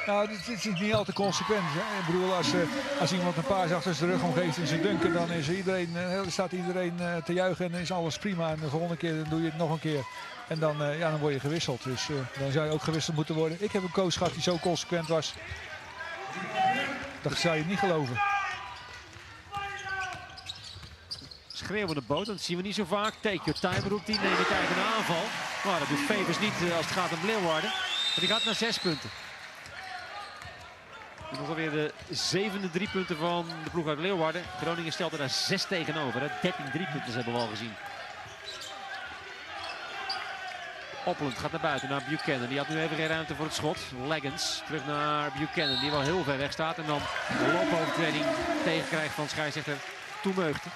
Nou, het is niet altijd consequent. Hè? Ik bedoel, als iemand een paas achter zijn rug omgeeft in zijn dunken, dan is staat iedereen te juichen en is alles prima. En de volgende keer dan doe je het nog een keer. En dan, dan word je gewisseld. Dus dan zou je ook gewisseld moeten worden. Ik heb een coach gehad die zo consequent was. Dat zou je niet geloven. Schreeuwende boot, dat zien we niet zo vaak. Take your time roept hij, neem je tijd in de aanval. Maar dat doet Favors niet als het gaat om Leeuwarden. Maar die gaat naar 6 punten. En nog alweer de 7e 3 punten van de ploeg uit Leeuwarden. Groningen stelt er daar 6 tegenover. Hè. 13 3 punten hebben we al gezien. Opland gaat naar buiten, naar Buchanan. Die had nu even geen ruimte voor het schot. Leggins terug naar Buchanan, die wel heel ver weg staat. En dan een loopovertreding tegenkrijgt van scheidsrechter Toemeugte.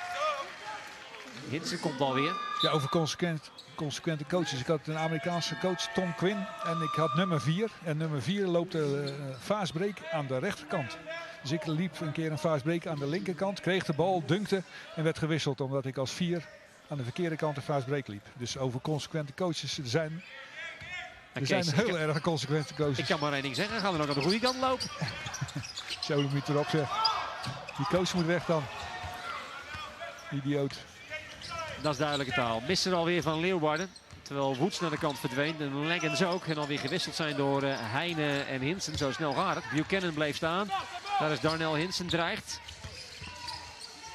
Hinsen komt alweer. Ja, over consequente coaches. Ik had een Amerikaanse coach, Tom Quinn. En ik had nummer 4. En nummer 4 loopt de fastbreak aan de rechterkant. Dus ik liep een keer een fastbreak aan de linkerkant. Kreeg de bal, dunkte en werd gewisseld. Omdat ik als 4 aan de verkeerde kant een fastbreak liep. Dus over consequente coaches. Er zijn heel erg consequente coaches. Ik kan maar één ding zeggen. Gaan we nog aan de goede kant lopen? Zo moet je erop zeggen. Die coach moet weg dan. Idioot. Dat is duidelijke taal. Missen alweer van Leeuwarden. Terwijl Woods naar de kant verdween. En Leggins ook. En alweer gewisseld zijn door Heine en Hinsen. Zo snel gaat het. Buchanan bleef staan. Daar is Darnell Hinsen dreigt.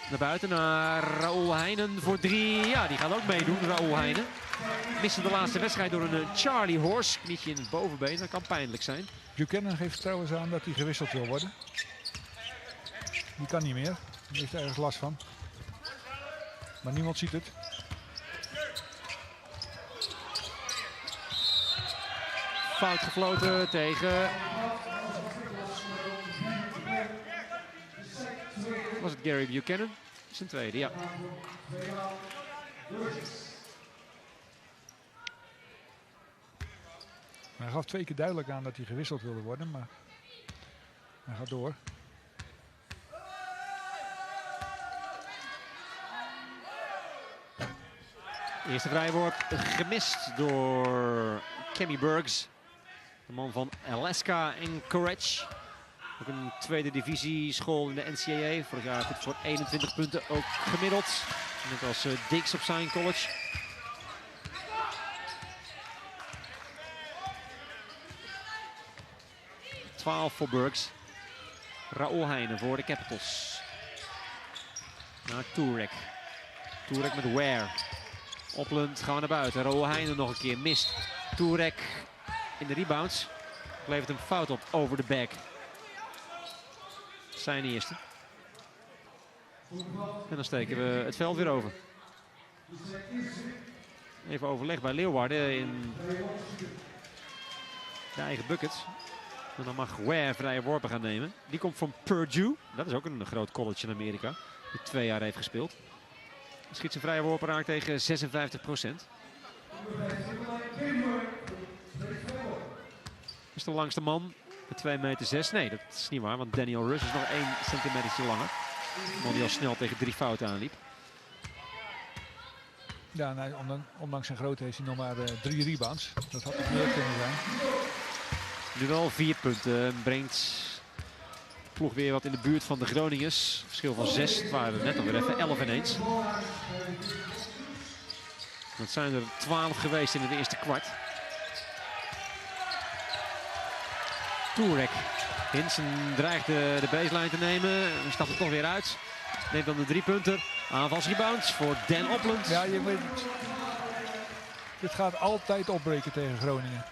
Naar buiten naar Raoul Heinen voor 3. Ja, die gaat ook meedoen, Raoul Heinen. Missen de laatste wedstrijd door een Charlie Horse. Knietje in het bovenbeen. Dat kan pijnlijk zijn. Buchanan geeft trouwens aan dat hij gewisseld wil worden. Die kan niet meer. Die heeft er ergens last van. Maar niemand ziet het. Fout gefloten tegen... Was het Gary Buchanan? Zijn tweede, ja. Hij gaf 2 keer duidelijk aan dat hij gewisseld wilde worden, maar hij gaat door. Eerste vrije wordt gemist door Cammy Burks. De man van Alaska Anchorage. Ook een tweede divisie school in de NCAA. Vorig jaar goed voor 21 punten ook gemiddeld. Net als Dix op zijn college. .12 voor Burks. Raoul Heine voor de Capitals. Naar Turek. Turek met Ware. Opland gaan we naar buiten. Raoul Heine nog een keer mist. Turek in de rebounds. Levert een fout op over de back. Zijn eerste. En dan steken we het veld weer over. Even overleg bij Leeuwarden in de eigen bucket. En dan mag Ware vrije worpen gaan nemen. Die komt van Purdue. Dat is ook een groot college in Amerika. Die 2 jaar heeft gespeeld. Schiet zijn vrije worpen raakt tegen 56%. Is de langste man met 2,6 meter. Nee, dat is niet waar, want Daniel Russ is nog 1 centimeter langer. De man die al snel tegen 3 fouten aanliep. Ja, nou, ondanks zijn grootte heeft hij nog maar 3 rebounds. Dat had het meer kunnen zijn. Nu wel 4 punten. Brengt de ploeg weer wat in de buurt van de Groningers. Verschil van 6. Het waren net alweer even 11 ineens. Dat zijn er 12 geweest in het eerste kwart. Turek. Hinsen dreigt de baseline te nemen. Hij stapt er toch weer uit. Neemt dan de 3 punten. Aanvalsrebounds voor Dan Opland. Ja, je weet het. Dit gaat altijd opbreken tegen Groningen.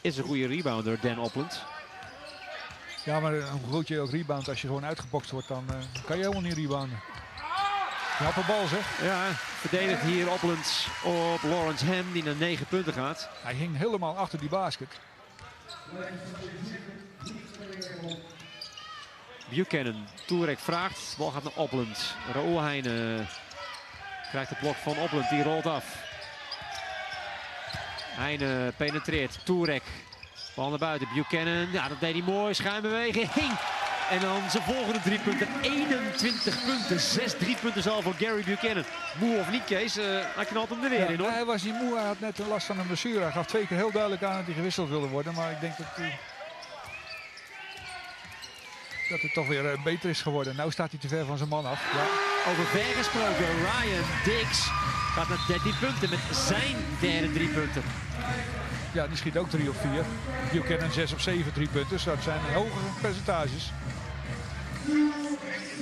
Is een goede rebounder, Dan Opland. Ja, maar hoe goed je ook rebound als je gewoon uitgebokst wordt, dan kan je helemaal niet rebounden. Knappe bal zeg. Ja, verdedigt hier Opland op Lawrence Ham die naar 9 punten gaat. Hij hing helemaal achter die basket. Buchanan, Turek vraagt, de bal gaat naar Opland. Raoul Heine krijgt de blok van Opland, die rolt af. Heine penetreert, Turek, bal naar buiten, Buchanan, ja dat deed hij mooi, schuimbeweging, hing. En dan zijn volgende 3 punten, 21 punten, 6 3-punten zal voor Gary Buchanan. Moe of niet Kees, hij knalt hem er weer in hoor. Hij was niet moe, hij had net last van een blessure. Hij gaf 2 keer heel duidelijk aan dat hij gewisseld wilde worden, maar ik denk dat hij dat het toch weer beter is geworden. Nou staat hij te ver van zijn man af. Ja. Over ver gesproken, Ryan Dix gaat naar 13 punten met zijn derde 3 punten. Ja, die schiet ook 3 op 4. Buchanan 6 op 7 3 punten. Dus dat zijn hoge percentages.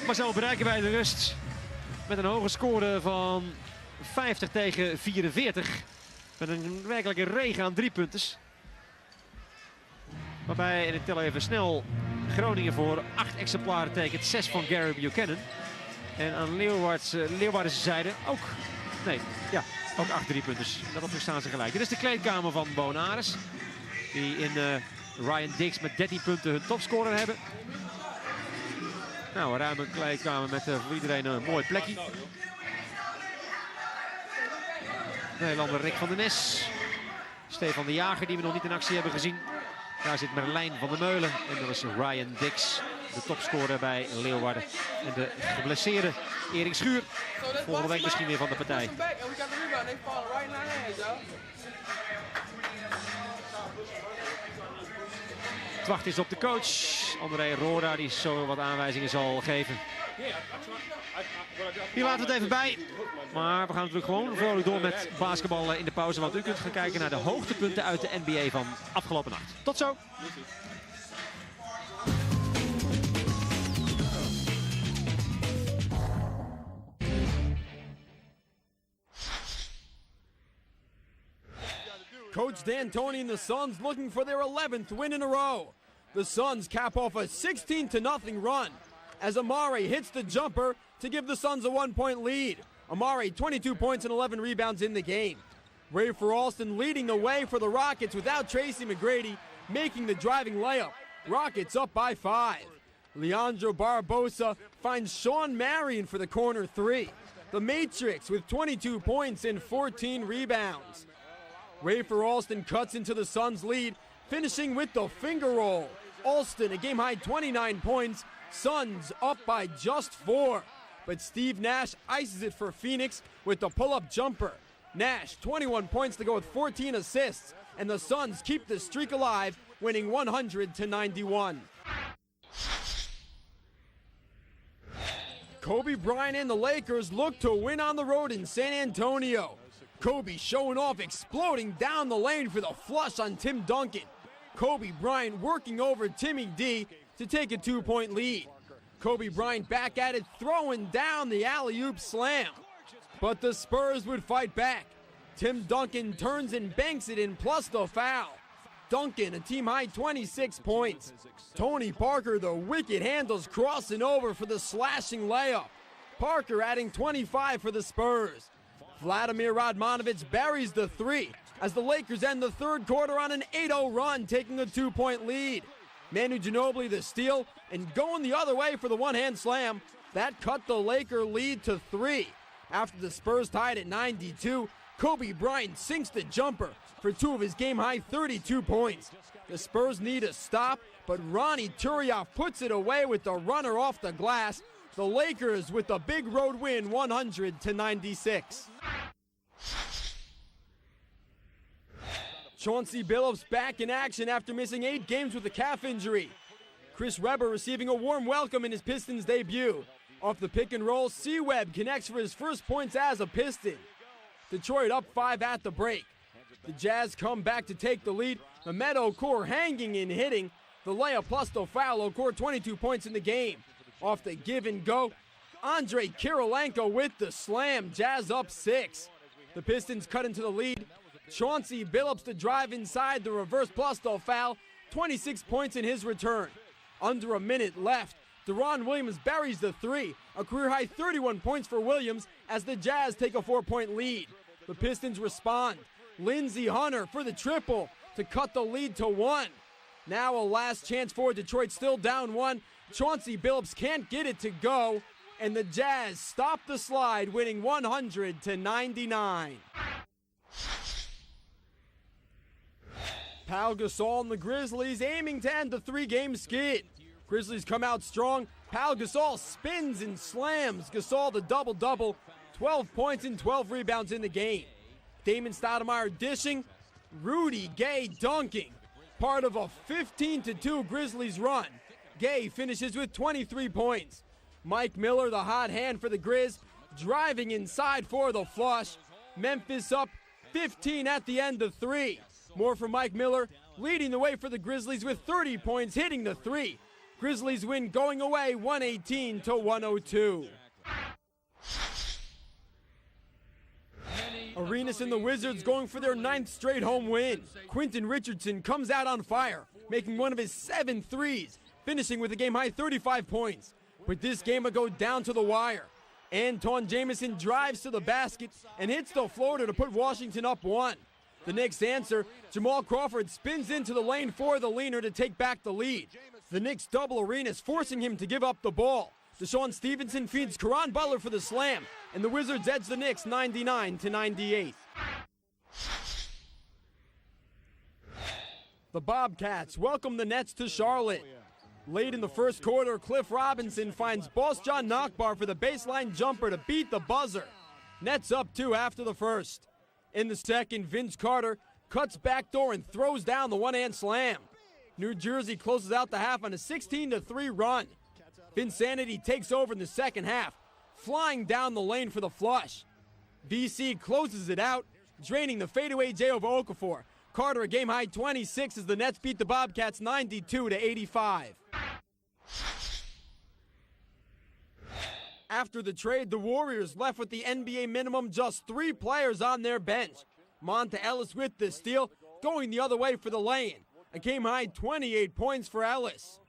Maar zo bereiken wij de rust met een hoge score van 50 tegen 44. Met een werkelijke regen aan 3 punten. Waarbij, en ik tel even snel, Groningen voor 8 exemplaren tekent. 6 van Gary Buchanan. En aan Leeuwardense zijde ook, ook 8 3 punten. Dat op staan ze gelijk. Dit is de kleedkamer van Woon Aris. Die in Ryan Dix met 13 punten hun topscorer hebben. Nou, een ruime kleedkamer met voor iedereen een mooi plekje. Nederlander Rick van der Nes. Stefan de Jager, die we nog niet in actie hebben gezien. Daar zit Merlijn van der Meulen. En dat is Ryan Dix, de topscorer bij Leeuwarden. En de geblesseerde Erik Schuur. Volgende week misschien weer van de partij. Het wacht is op de coach. André Roda, die zo wat aanwijzingen zal geven. Hier laten we het even bij. Maar we gaan natuurlijk gewoon vrolijk door met basketbal in de pauze. Want u kunt gaan kijken naar de hoogtepunten uit de NBA van afgelopen nacht. Tot zo. Coach D'Antoni and the Suns looking for their 11th win in a row. The Suns cap off a 16-0 run as Amari hits the jumper to give the Suns a 1-point lead. Amari, 22 points and 11 rebounds in the game. Rafer Alston leading the way for the Rockets without Tracy McGrady making the driving layup. Rockets up by 5. Leandro Barbosa finds Sean Marion for the corner 3. The Matrix with 22 points and 14 rebounds. Rafer Alston cuts into the Suns' lead, finishing with the finger roll. Alston, a game-high 29 points. Suns up by just 4. But Steve Nash ices it for Phoenix with the pull-up jumper. Nash, 21 points to go with 14 assists. And the Suns keep the streak alive, winning 100-91. Kobe Bryant and the Lakers look to win on the road in San Antonio. Kobe showing off, exploding down the lane for the flush on Tim Duncan. Kobe Bryant working over Timmy D to take a 2-point lead. Kobe Bryant back at it, throwing down the alley-oop slam. But the Spurs would fight back. Tim Duncan turns and banks it in, plus the foul. Duncan, a team-high 26 points. Tony Parker, the wicked handles, crossing over for the slashing layup. Parker adding 25 for the Spurs. Vladimir Radmanovic buries the 3 as the Lakers end the third quarter on an 8-0 run, taking a 2-point lead. Manu Ginobili the steal, and going the other way for the one-hand slam. That cut the Laker lead to 3. After the Spurs tied at 92, Kobe Bryant sinks the jumper for 2 of his game-high 32 points. The Spurs need a stop, but Ronnie Turioff puts it away with the runner off the glass. The Lakers with a big road win, 100-96. Chauncey Billups back in action after missing 8 games with a calf injury. Chris Webber receiving a warm welcome in his Pistons debut. Off the pick and roll, C-Webb connects for his first points as a Piston. Detroit up 5 at the break. The Jazz come back to take the lead. Mehmet Okur hanging and hitting. The layup plus the foul. Okur 22 points in the game. Off the give and go, Andre Kirilenko with the slam. Jazz up 6. The Pistons cut into the lead. Chauncey Billups to drive inside the reverse plus the foul. 26 points in his return. Under a minute left. Deron Williams buries the 3. A career-high 31 points for Williams as the Jazz take a 4-point lead. The Pistons respond. Lindsey Hunter for the triple to cut the lead to 1. Now a last chance for Detroit, still down 1. Chauncey Billups can't get it to go, and the Jazz stop the slide, winning 100-99. Pau Gasol and the Grizzlies aiming to end the 3-game skid. Grizzlies come out strong. Pau Gasol spins and slams. Gasol the double-double. 12 points and 12 rebounds in the game. Damon Stoudemire dishing. Rudy Gay dunking. Part of a 15-2 Grizzlies run. Gay finishes with 23 points. Mike Miller, the hot hand for the Grizz, driving inside for the flush. Memphis up 15 at the end of 3. More from Mike Miller, leading the way for the Grizzlies with 30 points, hitting the 3. Grizzlies win going away 118-102. Aris and the Wizards going for their 9th straight home win. Quentin Richardson comes out on fire, making one of his 7 threes, finishing with a game-high 35 points. But this game will go down to the wire. Anton Jamison drives to the basket and hits the floater to put Washington up 1. The Knicks answer. Jamal Crawford spins into the lane for the leaner to take back the lead. The Knicks double Aris, forcing him to give up the ball. Deshaun Stevenson feeds Caron Butler for the slam, and the Wizards edge the Knicks 99-98. The Bobcats welcome the Nets to Charlotte. Late in the first quarter, Cliff Robinson finds Boss John Nockbar for the baseline jumper to beat the buzzer. Nets up 2 after the first. In the second, Vince Carter cuts backdoor and throws down the one-hand slam. New Jersey closes out the half on a 16-3 run. Vinsanity takes over in the second half, flying down the lane for the flush. VC closes it out, draining the fadeaway J over Okafor. Carter a game-high 26 as the Nets beat the Bobcats 92-85. After the trade, the Warriors left with the NBA minimum, just 3 players on their bench. Monta Ellis with the steal, going the other way for the lay-in. A game-high 28 points for Ellis.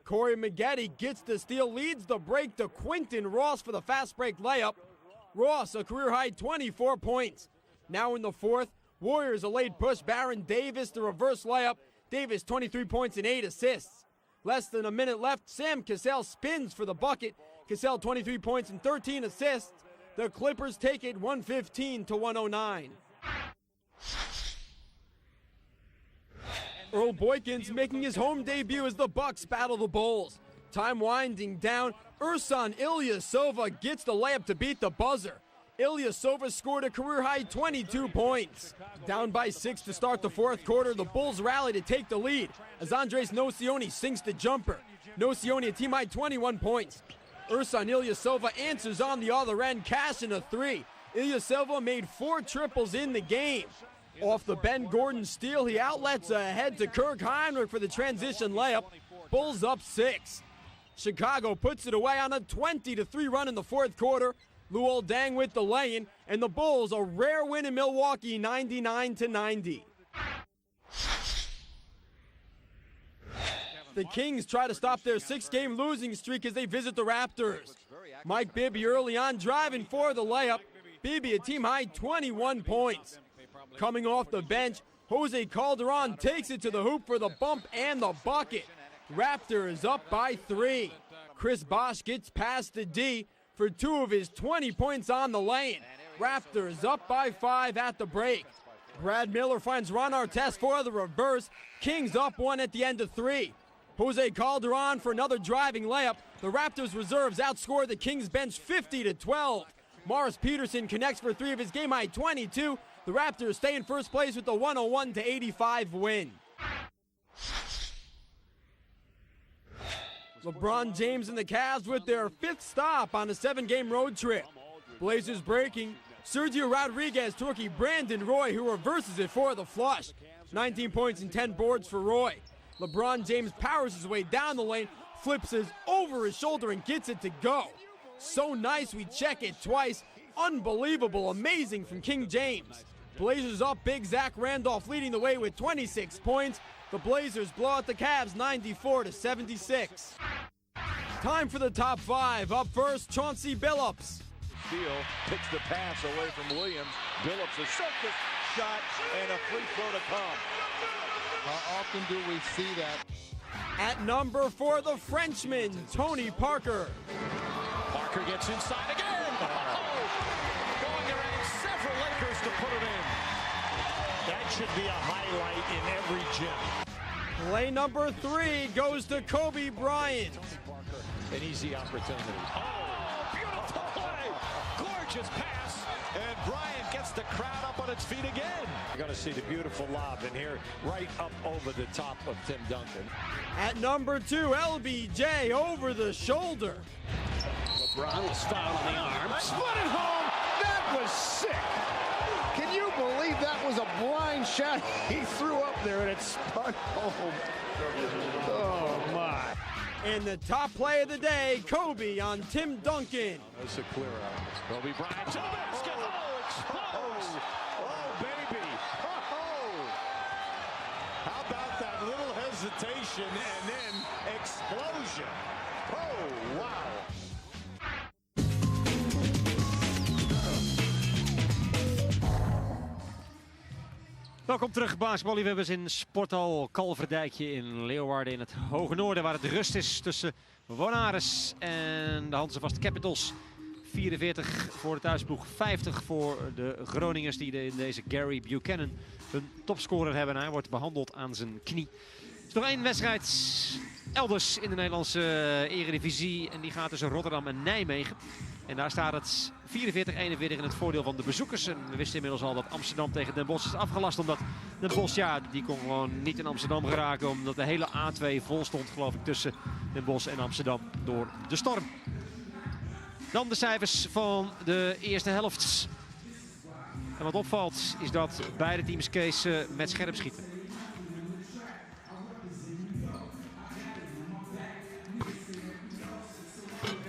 Corey Maggette gets the steal, leads the break to Quentin Ross for the fast break layup. Ross, a career-high 24 points. Now in the fourth, Warriors a late push. Baron Davis, the reverse layup. Davis 23 points and 8 assists. Less than a minute left, Sam Cassell spins for the bucket. Cassell 23 points and 13 assists. The Clippers take it 115-109. Earl Boykins making his home debut as the Bucks battle the Bulls. Time winding down, Ersan Ilyasova gets the layup to beat the buzzer. Ilyasova scored a career-high 22 points. Down by 6 to start the fourth quarter, the Bulls rally to take the lead as Andres Nocioni sinks the jumper. Nocioni a team-high 21 points. Ersan Ilyasova answers on the other end, cashing a 3. Ilyasova made 4 triples in the game. Off the Ben Gordon steal, he outlets ahead to Kirk Heinrich for the transition layup. Bulls up 6. Chicago puts it away on a 20-3 run in the fourth quarter. Luol Deng with the lay-in, and the Bulls a rare win in Milwaukee, 99-90. The Kings try to stop their 6-game losing streak as they visit the Raptors. Mike Bibby early on driving for the layup. Bibby a team-high 21 points. Coming off the bench, Jose Calderon takes it to the hoop for the bump and the bucket. Raptors up by 3. Chris Bosh gets past the D for 2 of his 20 points on the lane. Raptors up by 5 at the break. Brad Miller finds Ron Artest for the reverse. Kings up 1 at the end of 3. Jose Calderon for another driving layup. The Raptors reserves outscore the Kings bench 50-12. Morris Peterson connects for 3 of his game-high 22. The Raptors stay in first place with the 101-85 win. LeBron James and the Cavs with their 5th stop on a 7-game road trip. Blazers breaking. Sergio Rodriguez to rookie Brandon Roy, who reverses it for the flush. 19 points and 10 boards for Roy. LeBron James powers his way down the lane, flips his over his shoulder and gets it to go. So nice, we check it twice. Unbelievable, amazing from King James. Blazers up big, Zach Randolph leading the way with 26 points. The Blazers blow out the Cavs 94-76. Time for the top 5. Up first, Chauncey Billups. Deel picks the pass away from Williams. Billups a circus shot and a free throw to come. How often do we see that? At number 4, the Frenchman, Tony Parker. Parker gets inside again. Going around several Lakers to put it in. That should be a highlight in every gym. Play number 3 goes to Kobe Bryant. An easy opportunity. Oh, beautiful play. Gorgeous pass. And Bryant gets the crowd up on its feet again. You're going to see the beautiful lob in here right up over the top of Tim Duncan. At number 2, LBJ over the shoulder. LeBron was fouled on the arm. Split it home. That was sick. Can you believe that was a blind shot he threw up there and it spun home? Oh, my. And the top play of the day, Kobe on Tim Duncan. That's a clear out. Kobe Bryant to the basket. Oh, explodes. Oh, baby. Oh. How about that little hesitation and then explosion? Oh, wow. Welkom terug, basketballiefhebbers in Sporthal Kalverdijkje in Leeuwarden in het Hoge Noorden, waar het rust is tussen Woon Aris en de Hanzevast Capitals. 44 voor de thuisploeg, 50 voor de Groningers die in deze Gary Buchanan hun topscorer hebben. Hij wordt behandeld aan zijn knie. Er is nog één wedstrijd elders in de Nederlandse eredivisie en die gaat tussen Rotterdam en Nijmegen. En daar staat het 44-41 in het voordeel van de bezoekers. En we wisten inmiddels al dat Amsterdam tegen Den Bosch is afgelast. Omdat Den Bosch, ja, die kon gewoon niet in Amsterdam geraken. Omdat de hele A2 vol stond, geloof ik, tussen Den Bosch en Amsterdam door de storm. Dan de cijfers van de eerste helft. En wat opvalt is dat beide teams Kees met scherp schieten.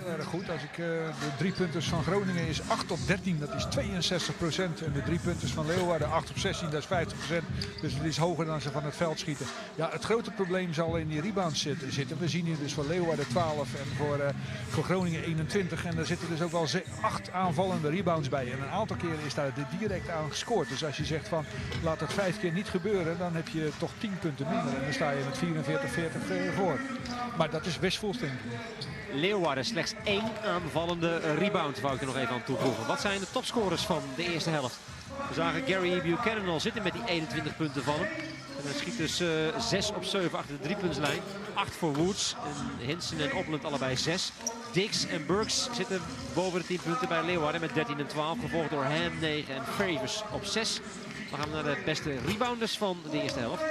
Erg goed. Als ik de 3-punters van Groningen is 8 op 13, dat is 62%. En de 3-punters van Leeuwarden 8 op 16, dat is 50%. Dus het is hoger dan ze van het veld schieten. Ja, het grote probleem zal in die rebounds zitten. We zien hier dus voor Leeuwarden 12 en voor Groningen 21. En daar zitten dus ook wel 8 aanvallende rebounds bij. En een aantal keren is daar direct aan gescoord. Dus als je zegt van laat het 5 keer niet gebeuren, dan heb je toch 10 punten minder. En dan sta je met 44-40 voor. Maar dat is wishful thinking. Leeuwarden slechts 1 aanvallende rebound, wou ik er nog even aan toevoegen. Wat zijn de topscorers van de eerste helft? We zagen Gary Buchanan al zitten met die 21 punten van hem. En hij schiet dus 6 op 7 achter de 3-puntslijn. 8 voor Woods. En Hinsen en Opland allebei 6. Dix en Burks zitten boven de 10 punten bij Leeuwarden met 13 en 12. Gevolgd door Ham 9 en Favors op 6. Dan gaan we naar de beste rebounders van de eerste helft.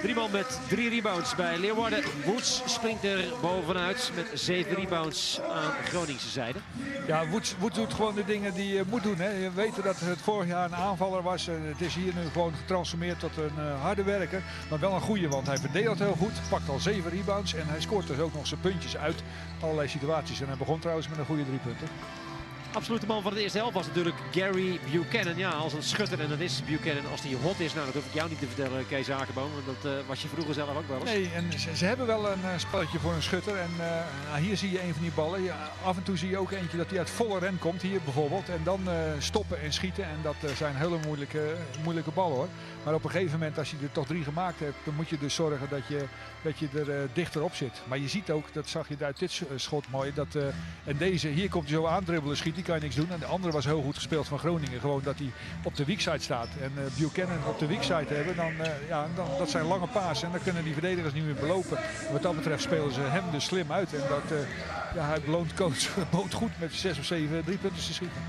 3 man met 3 rebounds bij Leeuwarden. Woods springt er bovenuit met 7 rebounds aan Groningse zijde. Ja, Woods doet gewoon de dingen die je moet doen. Hè. Je weet dat het vorig jaar een aanvaller was. Het is hier nu gewoon getransformeerd tot een harde werker. Maar wel een goede, want hij verdeelt heel goed. Pakt al 7 rebounds en hij scoort dus ook nog zijn puntjes uit allerlei situaties. En hij begon trouwens met een goede 3 punten. Absolute man van de eerste helft was natuurlijk Gary Buchanan. Ja, als een schutter. En dat is Buchanan als hij hot is. Nou, dat hoef ik jou niet te vertellen, Kees Akerboom. Want dat was je vroeger zelf ook wel eens. Nee, en ze hebben wel een spelletje voor een schutter. En hier zie je een van die ballen. Ja, af en toe zie je ook eentje dat hij uit volle ren komt. Hier bijvoorbeeld. En dan stoppen en schieten. En dat zijn hele moeilijke ballen, hoor. Maar op een gegeven moment, als je er toch 3 gemaakt hebt, dan moet je dus zorgen dat je er dichter op zit. Maar je ziet ook, dat zag je uit dit schot mooi, en deze, hier komt hij zo aandribbelen, schiet, die kan je niks doen. En de andere was heel goed gespeeld van Groningen, gewoon dat hij op de weakside staat. En Buchanan op de weakside hebben, dat zijn lange pasen en dan kunnen die verdedigers niet meer belopen. En wat dat betreft spelen ze hem dus slim uit. En hij beloont coach goed met 6 of 7 3-punters te schieten.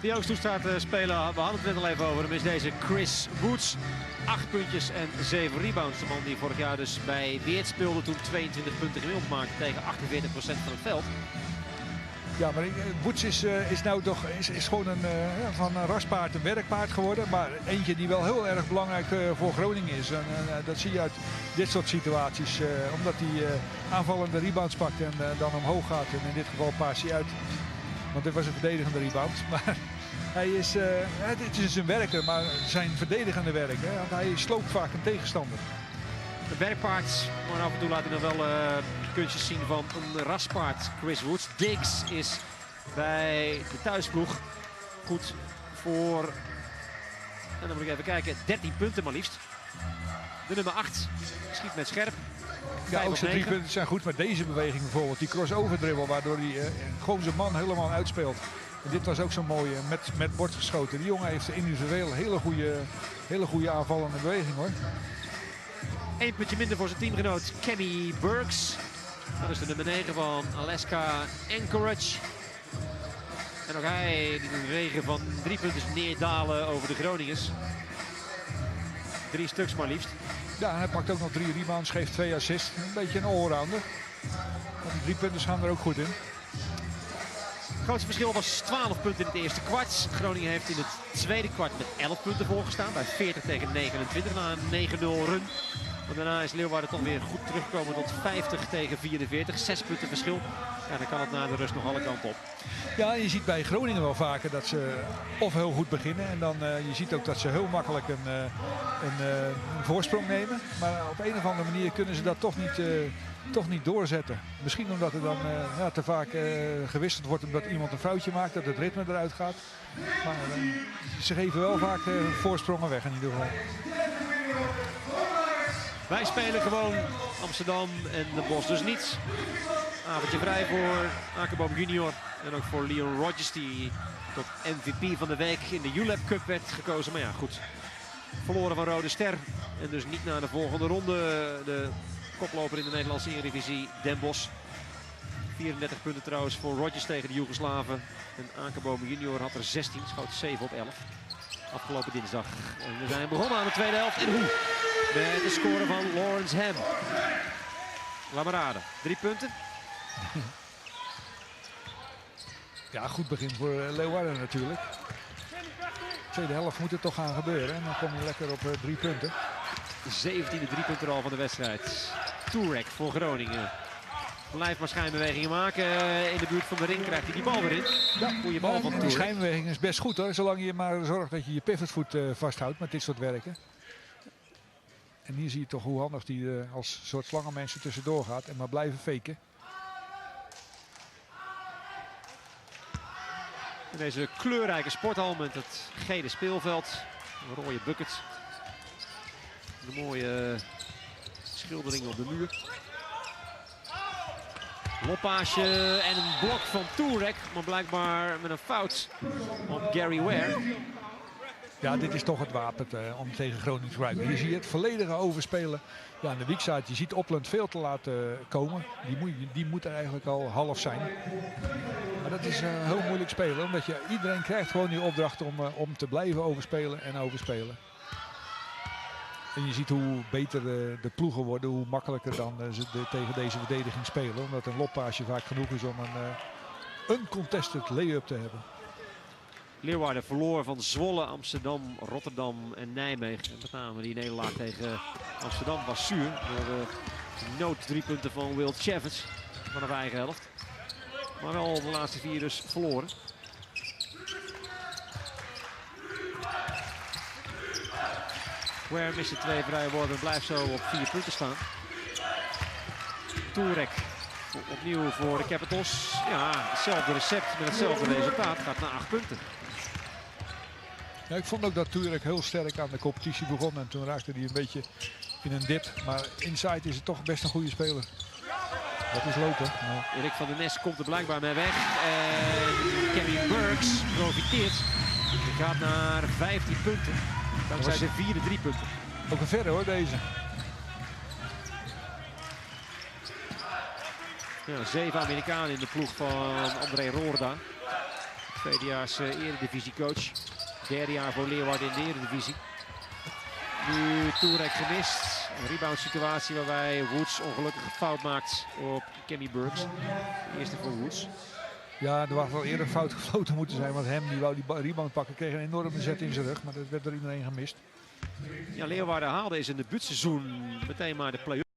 Die ook toe staat spelen, we hadden het net al even over hem, is deze Chris Woods. 8 puntjes en 7 rebounds. De man die vorig jaar dus bij Weert speelde, toen 22 punten gemiddeld maakte tegen 48% van het veld. Ja, maar Woods is nou toch is gewoon van een raspaard een werkpaard geworden. Maar eentje die wel heel erg belangrijk voor Groningen is. En dat zie je uit dit soort situaties. Omdat hij aanvallende rebounds pakt en dan omhoog gaat. En in dit geval paast hij uit. Want dit was een verdedigende rebound. Maar het is een werker, maar zijn verdedigende werk. Hè, want hij sloopt vaak een tegenstander. Een werkpaard, maar af en toe laat hij nog wel kunstjes zien van een raspaard. Chris Woods. Diggs is bij de thuisploeg goed voor, en dan moet ik even kijken, 13 punten maar liefst. De nummer 8 schiet met scherp. Ja, ook zijn 3 punten zijn goed, maar deze beweging bijvoorbeeld, die crossover dribbel, waardoor hij gewoon zijn man helemaal uitspeelt. En dit was ook zo'n mooie, met bord geschoten. Die jongen heeft individueel hele goede aanvallende beweging, hoor. 1 puntje minder voor zijn teamgenoot Kenny Burks. Dat is de nummer 9 van Alaska Anchorage. En ook hij die een regen van 3 punten neerdalen over de Groningers. 3 stuks maar liefst. Ja, hij pakt ook nog 3 rebounds, geeft 2 assists. Een beetje een allrounder. Maar die 3 punten gaan er ook goed in. Het grootste verschil was 12 punten in het eerste kwart. Groningen heeft in het tweede kwart met 11 punten voorgestaan. Bij 40 tegen 29 na een 9-0 run. Maar daarna is Leeuwarden toch weer goed teruggekomen tot 50 tegen 44. 6 punten verschil. Ja, dan kan het na de rust nog alle kanten op. Ja, je ziet bij Groningen wel vaker dat ze of heel goed beginnen. En dan je ziet ook dat ze heel makkelijk een voorsprong nemen. Maar op een of andere manier kunnen ze dat toch niet doorzetten. Misschien omdat er dan te vaak gewisseld wordt omdat iemand een foutje maakt. Dat het ritme eruit gaat. Maar ze geven wel vaak voorsprongen weg in ieder geval. Wij spelen gewoon Amsterdam en de Bos dus niet. Avondje vrij voor Akerboom junior. En ook voor Leon Rodgers die tot MVP van de week in de ULEP Cup werd gekozen. Maar ja, goed. Verloren van Rode Ster. En dus niet naar de volgende ronde. De koploper in de Nederlandse Eredivisie, Den Bosch. 34 punten trouwens voor Rodgers tegen de Joegoslaven. En Akerboom junior had er 16, schoot 7 op 11. Afgelopen dinsdag. En we zijn begonnen aan de tweede helft. En hoe? Met de score van Lawrence Ham. Laat maar raden. 3 punten. Ja, goed begin voor Leeuwarden natuurlijk. Tweede helft moet het toch gaan gebeuren. En dan kom je lekker op 3 punten. 17e 3 punten al van de wedstrijd. Turek voor Groningen. Blijft maar schijnbewegingen maken. In de buurt van de ring krijgt hij die bal weer in. Ja, goede bal van die Turek. schijnbeweging is best goed hoor. Zolang je maar zorgt dat je je pivotvoet vasthoudt met dit soort werken. En hier zie je toch hoe handig die als soort slangenmensen tussendoor gaat. En maar blijven faken. In deze kleurrijke sporthal met het gele speelveld. Een rode bucket. Een mooie schildering op de muur. Loppaasje en een blok van Turek. Maar blijkbaar met een fout op Gary Ware. Ja, dit is toch het wapen om tegen Groningen te gebruiken. Hier zie je het volledige overspelen. Ja, aan de weakside, je ziet Opland veel te laten komen. Die moet er eigenlijk al half zijn. Maar dat is heel moeilijk spelen. Omdat iedereen krijgt gewoon die opdracht om te blijven overspelen en overspelen. En je ziet hoe beter de ploegen worden, hoe makkelijker dan ze tegen deze verdediging spelen. Omdat een loppaasje vaak genoeg is om een uncontested lay-up te hebben. Leeuwarden verloor van Zwolle, Amsterdam, Rotterdam en Nijmegen. En met name die nederlaag tegen Amsterdam was zuur. Door de nood 3 punten van Will Chavez vanaf eigen helft. Maar wel de laatste 4 dus verloren. Ware mist de 2 vrije worpen en blijft zo op 4 punten staan. Turek opnieuw voor de Capitals. Ja, hetzelfde recept met hetzelfde resultaat. Gaat naar 8 punten. Ja, ik vond ook dat Turek heel sterk aan de competitie begon. En toen raakte hij een beetje in een dip. Maar inside is het toch best een goede speler. Dat is lopen. Ja. Erik van der Nes komt er blijkbaar mee weg. En Kevin Burks profiteert. Hij gaat naar 15 punten. Dankzij de 4e 3 punten. Ook een verre hoor, deze. Ja, 7 Amerikanen in de ploeg van André Roorda. Tweedejaars eredivisiecoach. Derde jaar voor Leeuwarden in de eredivisie. Nu Turek gemist. Een rebound situatie waarbij Woods ongelukkig een fout maakt op Kenny Burks. De eerste voor Woods. Ja, er was wel eerder fout gefloten moeten zijn. Want hem die wou die rebound pakken, kreeg een enorme zet in zijn rug. Maar dat werd door iedereen gemist. Ja, Leeuwarden haalde is in het debuutseizoen meteen maar de play-off.